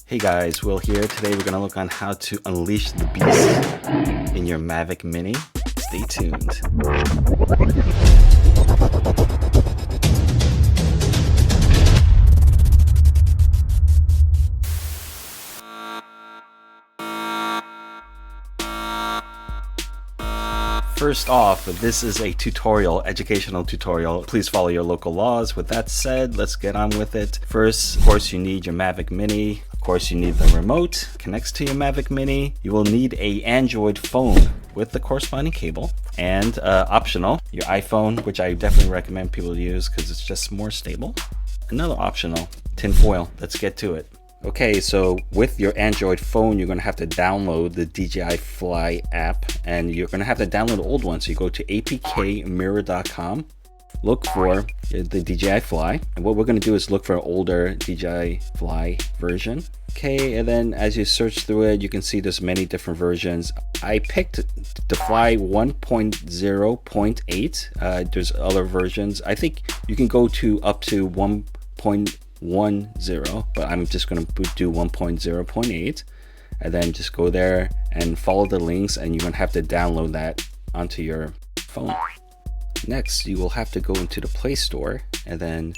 Hey guys, Will here. Today we're going to look on how to unleash the beast in your Mavic Mini. Stay tuned. First off, this is a tutorial, educational tutorial. Please follow your local laws. With that said, let's get on with it. First, of course, you need your Mavic Mini. Of course, you need the remote. Connects to your Mavic Mini. You will need an Android phone with the corresponding cable, and optional, your iPhone, which I definitely recommend people use because it's just more stable. Another optional, tinfoil. Let's get to it. Okay, so with your Android phone, you're going to have to download the DJI Fly app, and you're going to have to download the old one. So you go to apkmirror.com, look for the DJI Fly, and what we're going to do is look for an older DJI Fly version. Okay, and then as you search through it, you can see there's many different versions. I picked the Fly 1.0.8. There's other versions. I think you can go to up to 1.10, but I'm just going to do 1.0.8, and then just go there and follow the links, and you're going to have to download that onto your phone. Next, you will have to go into the Play Store, and then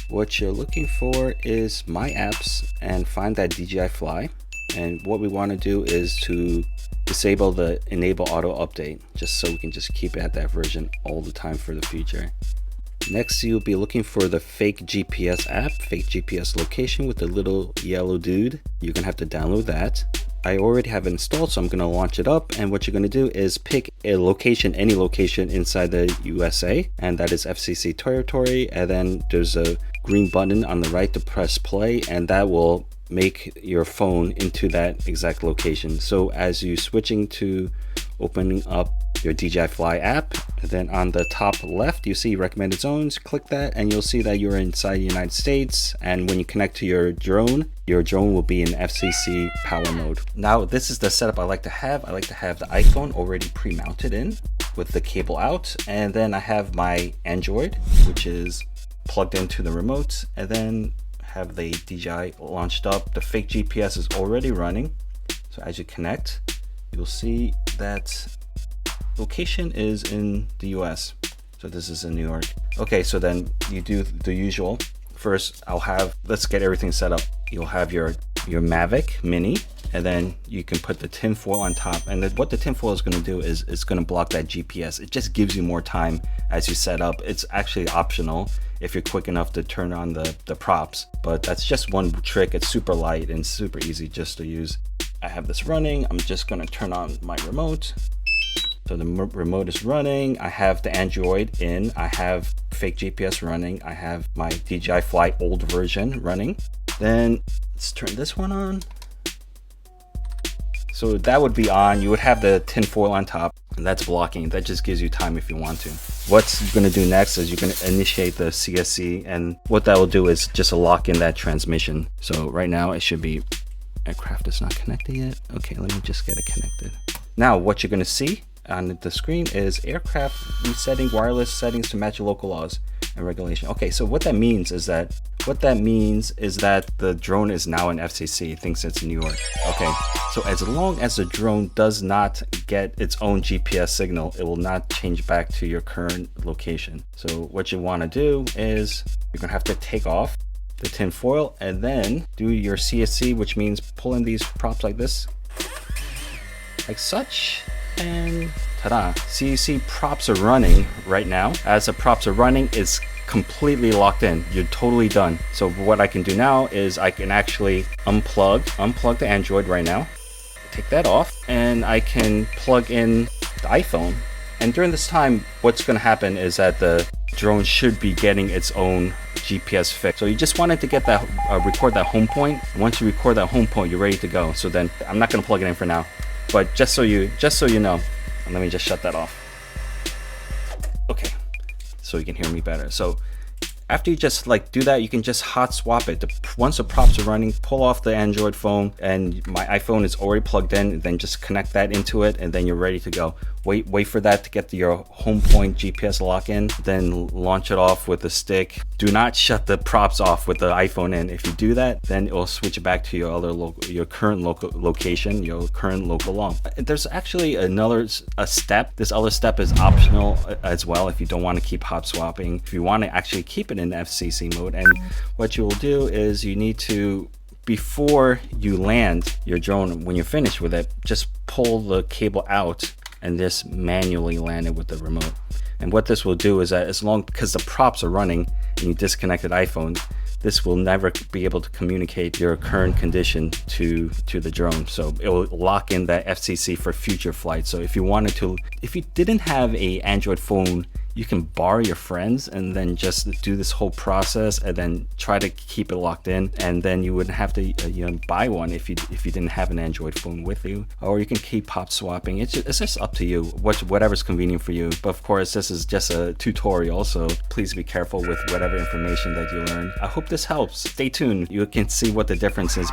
what you're looking for is My Apps, and find that DJI Fly. And what we want to do is to disable the enable auto update, just so we can just keep it at that version all the time for the future. Next, you'll be looking for the fake GPS app, fake GPS location with the little yellow dude. You're gonna have to download that. I already have it installed, so I'm gonna launch it up, and what you're gonna do is pick a location, any location inside the USA, and that is FCC territory, and then there's a green button on the right to press play, and that will make your phone into that exact location. So as you switching to opening up your DJI Fly app, and then on the top left you see recommended zones, click that and you'll see that you're inside the United States, and when you connect to your drone will be in FCC power mode. Now this is the setup I like to have. I like to have the iPhone already pre-mounted in with the cable out, and then I have my Android, which is plugged into the remote, and then have the DJI launched up. The fake GPS is already running, so as you connect, you'll see that location is in the US. So this is in New York. Okay, so then you do the usual. First, let's get everything set up. You'll have your Mavic Mini, and then you can put the tinfoil on top. And then what the tinfoil is going to do is it's going to block that GPS. It just gives you more time as you set up. It's actually optional if you're quick enough to turn on the props, but that's just one trick. It's super light and super easy just to use. I have this running. I'm just going to turn on my remote. So the remote is running. I have the Android in. I have fake GPS running. I have my DJI Fly old version running. Then let's turn this one on. So that would be on. You would have the tinfoil on top, and that's blocking. That just gives you time if you want to. What's going to do next is you're going to initiate the CSC, and what that will do is just lock in that transmission. So right now it should be, aircraft is not connected yet. Okay, let me just get it connected. Now what you're going to see on the screen is aircraft resetting wireless settings to match local laws and regulation. Okay, so what that means is that the drone is now in FCC. It thinks it's New York. Okay, so as long as the drone does not get its own GPS signal, it will not change back to your current location. So what you want to do is you're gonna have to take off the tinfoil and then do your CSC, which means pulling these props like this, like such. And ta-da! So you see props are running right now. As the props are running, it's completely locked in. You're totally done. So what I can do now is I can actually unplug the Android right now, take that off, and I can plug in the iPhone. And during this time, what's going to happen is that the drone should be getting its own GPS fix. So you just wanted to get that, record that home point. Once you record that home point, you're ready to go. So then I'm not going to plug it in for now. But just so you know, and let me just shut that off. Okay, so you can hear me better. So after you just do that, you can just hot swap it. Once the props are running, pull off the Android phone, and my iPhone is already plugged in, and then just connect that into it, and then you're ready to go. Wait for that to get to your home point GPS lock in, then launch it off with a stick. Do not shut the props off with the iPhone in. If you do that, then it will switch it back to your current local location, your current local LOM. There's actually a step. This other step is optional as well if you don't want to keep hot swapping. If you want to actually keep it in FCC mode, and what you will do is you need to, before you land your drone, when you're finished with it, just pull the cable out and just manually land it with the remote. And what this will do is that because the props are running and you disconnected iPhone, this will never be able to communicate your current condition to the drone. So it will lock in that FCC for future flights. So if you didn't have a Android phone, you can borrow your friends and then just do this whole process and then try to keep it locked in, and then you wouldn't have to buy one if you didn't have an Android phone with you. Or you can keep hot swapping. It's just up to you, whatever's convenient for you. But of course, this is just a tutorial, so please be careful with whatever information that you learn. I hope this helps. Stay tuned. You can see what the difference is.